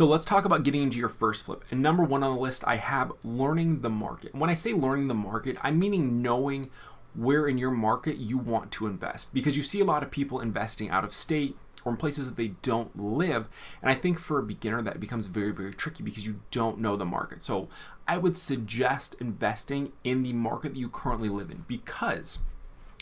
So let's talk about getting into your first flip. And number one on the list, I have learning the market. When I say learning the market, I'm meaning knowing where in your market you want to invest, because you see a lot of people investing out of state or in places that they don't live. And I think for a beginner that becomes very, very tricky because you don't know the market. So I would suggest investing in the market that you currently live in, because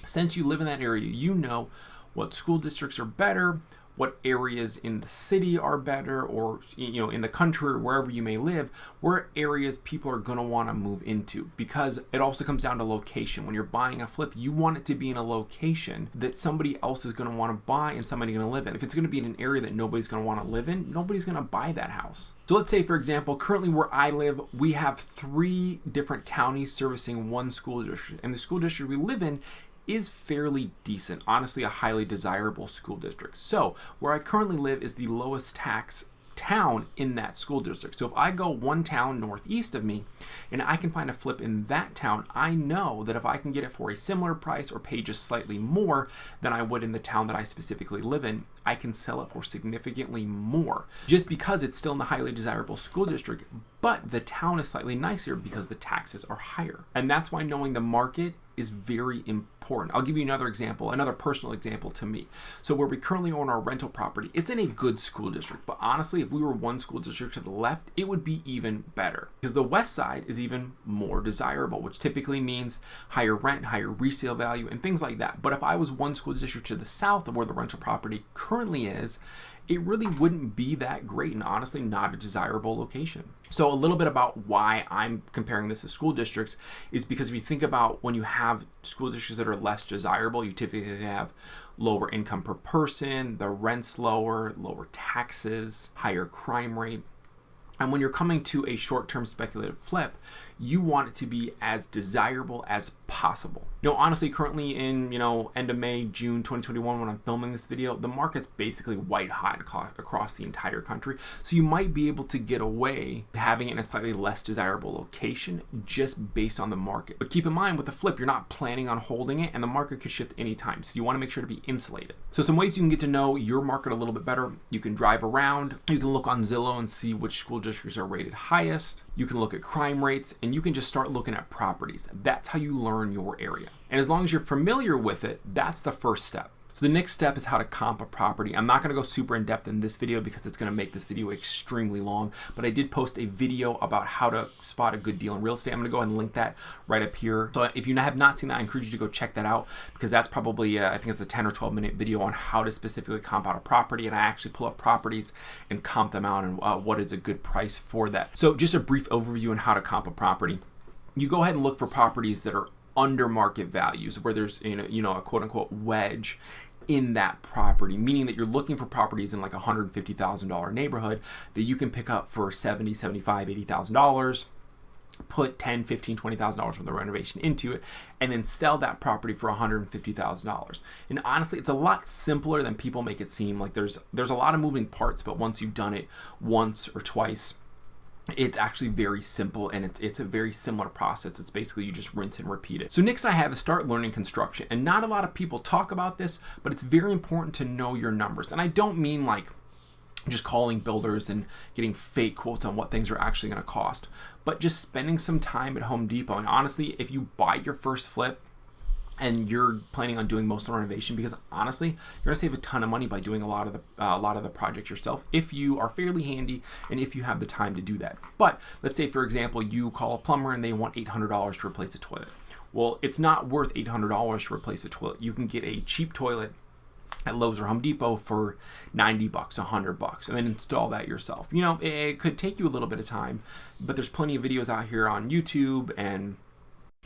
since you live in that area, you know what school districts are better, what areas in the city are better, or in the country or wherever you may live, where areas people are going to want to move into, because it also comes down to location. When you're buying a flip, you want it to be in a location that somebody else is going to want to buy and somebody going to live in. If it's going to be in an area that nobody's going to want to live in, nobody's going to buy that house. So let's say, for example, currently where I live, we have 3 different counties servicing one school district, and the school district we live in is fairly decent, honestly a highly desirable school district. So where I currently live is the lowest tax town in that school district. So if I go one town northeast of me and I can find a flip in that town, I know that if I can get it for a similar price or pay just slightly more than I would in the town that I specifically live in, I can sell it for significantly more, just because it's still in the highly desirable school district, but the town is slightly nicer because the taxes are higher. And that's why knowing the market is very important. I'll give you another example, another personal example to me. So where we currently own our rental property, it's in a good school district, but honestly, if we were one school district to the left, it would be even better, because the west side is even more desirable, which typically means higher rent, higher resale value, and things like that. But if I was one school district to the south of where the rental property currently is, it really wouldn't be that great, and honestly not a desirable location. So a little bit about why I'm comparing this to school districts is because if you think about when you have school districts that are less desirable, you typically have lower income per person, the rent's lower, lower taxes, higher crime rate. And when you're coming to a short-term speculative flip, you want it to be as desirable as possible. Honestly, currently in, end of May, June 2021, when I'm filming this video, the market's basically white hot across the entire country. So you might be able to get away having it in a slightly less desirable location just based on the market. But keep in mind, with the flip, you're not planning on holding it, and the market could shift anytime. So you want to make sure to be insulated. So some ways you can get to know your market a little bit better: you can drive around, you can look on Zillow and see which school districts are rated highest, you can look at crime rates, and you can just start looking at properties. That's how you learn your area. And as long as you're familiar with it, that's the first step. So the next step is how to comp a property. I'm not going to go super in depth in this video because it's going to make this video extremely long, but I did post a video about how to spot a good deal in real estate. I'm going to go ahead and link that right up here. So if you have not seen that, I encourage you to go check that out, because that's probably, I think it's a 10 or 12 minute video on how to specifically comp out a property. And I actually pull up properties and comp them out and what is a good price for that. So just a brief overview on how to comp a property. You go ahead and look for properties that are under market values, where there's a quote unquote wedge in that property, meaning that you're looking for properties in like $150,000 neighborhood that you can pick up for $70,000, $75,000, $80,000, put $10,000, $15,000, $20,000 worth of renovation into it, and then sell that property for $150,000. And honestly, it's a lot simpler than people make it seem. Like there's a lot of moving parts, but once you've done it once or twice, it's actually very simple, and it's a very similar process. It's basically you just rinse and repeat it. So next I have is start learning construction. And not a lot of people talk about this, but it's very important to know your numbers. And I don't mean like just calling builders and getting fake quotes on what things are actually going to cost, but just spending some time at Home Depot. And honestly, if you buy your first flip and you're planning on doing most of the renovation, because honestly, you're gonna save a ton of money by doing a lot of the project yourself if you are fairly handy and if you have the time to do that. But let's say, for example, you call a plumber and they want $800 to replace a toilet. Well, it's not worth $800 to replace a toilet. You can get a cheap toilet at Lowe's or Home Depot for $90, $100, and then install that yourself. It could take you a little bit of time, but there's plenty of videos out here on YouTube and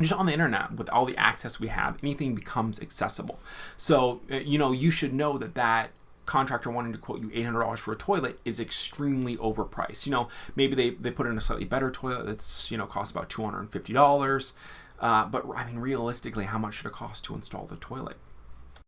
just on the internet. With all the access we have, anything becomes accessible. So, you should know that contractor wanting to quote you $800 for a toilet is extremely overpriced. Maybe they put in a slightly better toilet that's, costs about $250. But I mean, realistically, how much should it cost to install the toilet?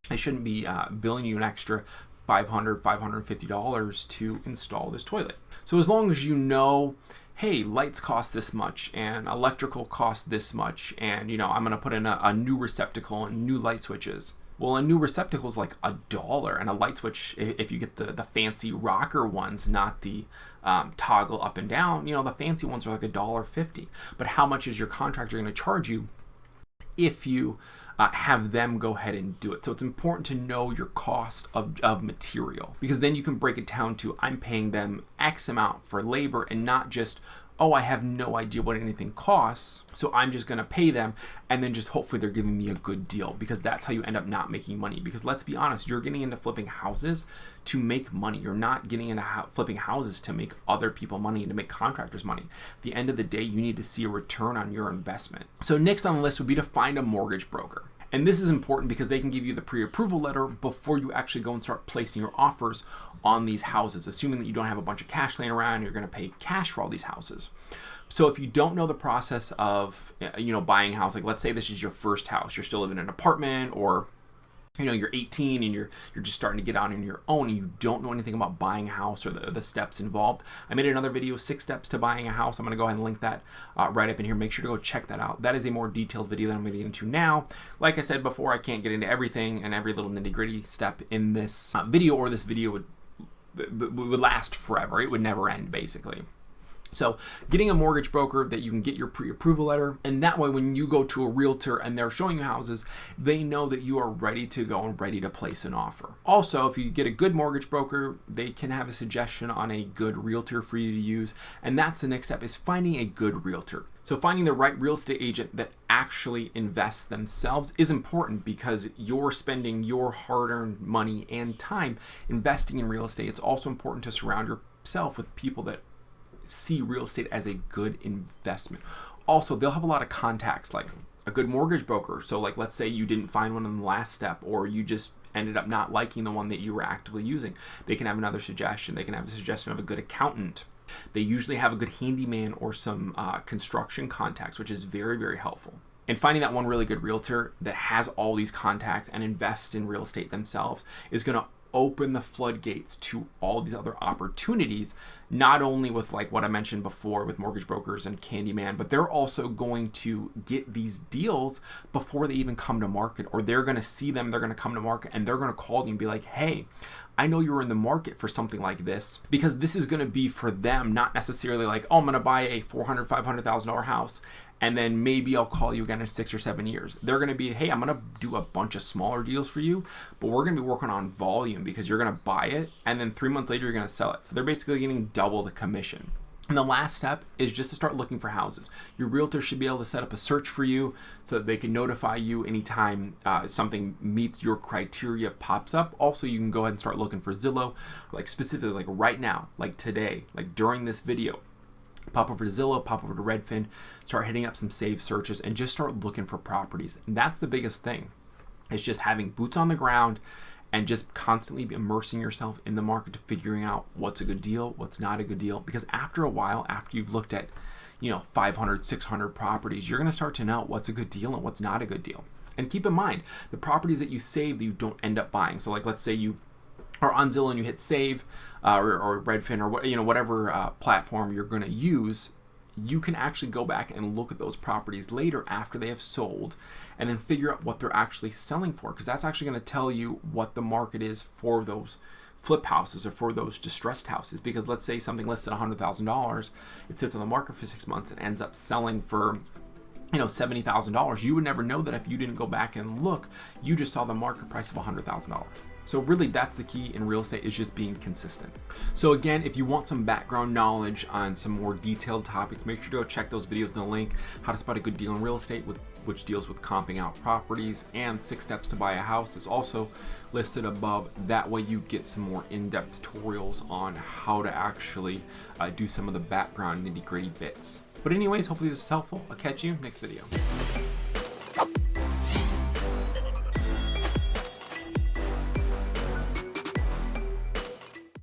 They shouldn't be billing you an extra $500, $550 to install this toilet. So as long as you know, hey, lights cost this much and electrical costs this much, and I'm going to put in a new receptacle and new light switches, Well, a new receptacle is like $1, and a light switch, if you get the fancy rocker ones, not the toggle up and down, the fancy ones are like $1.50. But how much is your contractor going to charge you if you have them go ahead and do it? So it's important to know your cost of material, because then you can break it down to, I'm paying them X amount for labor, and not just, oh, I have no idea what anything costs, so I'm just going to pay them, and then just hopefully they're giving me a good deal, because that's how you end up not making money. Because let's be honest, you're getting into flipping houses to make money. You're not getting into flipping houses to make other people money and to make contractors money. At the end of the day, you need to see a return on your investment. So next on the list would be to find a mortgage broker. And this is important because they can give you the pre-approval letter before you actually go and start placing your offers on these houses, assuming that you don't have a bunch of cash laying around, you're going to pay cash for all these houses. So if you don't know the process of, buying a house, like let's say this is your first house, you're still living in an apartment, or you're 18 and you're just starting to get out on your own, and you don't know anything about buying a house or the steps involved. I made another video, 6 steps to buying a house. I'm going to go ahead and link that right up in here. Make sure to go check that out. That is a more detailed video than I'm going to get into now. Like I said before, I can't get into everything and every little nitty-gritty step in this video, or this video would last forever. It would never end, basically. So getting a mortgage broker that you can get your pre-approval letter, and that way when you go to a realtor and they're showing you houses, they know that you are ready to go and ready to place an offer. Also, if you get a good mortgage broker, they can have a suggestion on a good realtor for you to use, and that's the next step, is finding a good realtor. So finding the right real estate agent that actually invests themselves is important, because you're spending your hard-earned money and time investing in real estate. It's also important to surround yourself with people that see real estate as a good investment. Also, they'll have a lot of contacts, like a good mortgage broker. So like, let's say you didn't find one in the last step, or you just ended up not liking the one that you were actively using. They can have another suggestion. They can have a suggestion of a good accountant. They usually have a good handyman or some construction contacts, which is very, very helpful. And finding that one really good realtor that has all these contacts and invests in real estate themselves is going to open the floodgates to all these other opportunities, not only with like what I mentioned before with mortgage brokers and Candyman, but they're also going to get these deals before they even come to market, or they're going to see them, they're going to come to market, and they're going to call you and be like, hey, I know you're in the market for something like this, because this is going to be for them, not necessarily like, oh, I'm going to buy a $400,000, $500,000 house, and then maybe I'll call you again in 6 or 7 years. They're going to be, hey, I'm going to do a bunch of smaller deals for you, but we're going to be working on volume, because you're going to buy it, and then 3 months later, you're going to sell it. So they're basically getting double the commission. And the last step is just to start looking for houses. Your realtor should be able to set up a search for you so that they can notify you anytime something meets your criteria pops up. Also, you can go ahead and start looking for Zillow, like specifically like right now, like today, like during this video. Pop over to Zillow, pop over to Redfin, start hitting up some saved searches, and just start looking for properties. And that's the biggest thing. It's just having boots on the ground and just constantly immersing yourself in the market to figuring out what's a good deal, what's not a good deal. Because after a while, after you've looked at 500, 600 properties, you're going to start to know what's a good deal and what's not a good deal. And keep in mind, the properties that you save that you don't end up buying. So like, let's say you are on Zillow and you hit save or Redfin or whatever platform you're going to use, you can actually go back and look at those properties later after they have sold, and then figure out what they're actually selling for, because that's actually going to tell you what the market is for those flip houses or for those distressed houses. Because let's say something listed $100,000, it sits on the market for 6 months and ends up selling for $70,000. You would never know that if you didn't go back and look. You just saw the market price of $100,000. So really, that's the key in real estate, is just being consistent. So again, if you want some background knowledge on some more detailed topics, make sure to go check those videos in the link. How to spot a good deal in real estate, which deals with comping out properties, and 6 steps to buy a house is also listed above. That way you get some more in-depth tutorials on how to actually do some of the background nitty-gritty bits. But anyways, hopefully this was helpful. I'll catch you next video.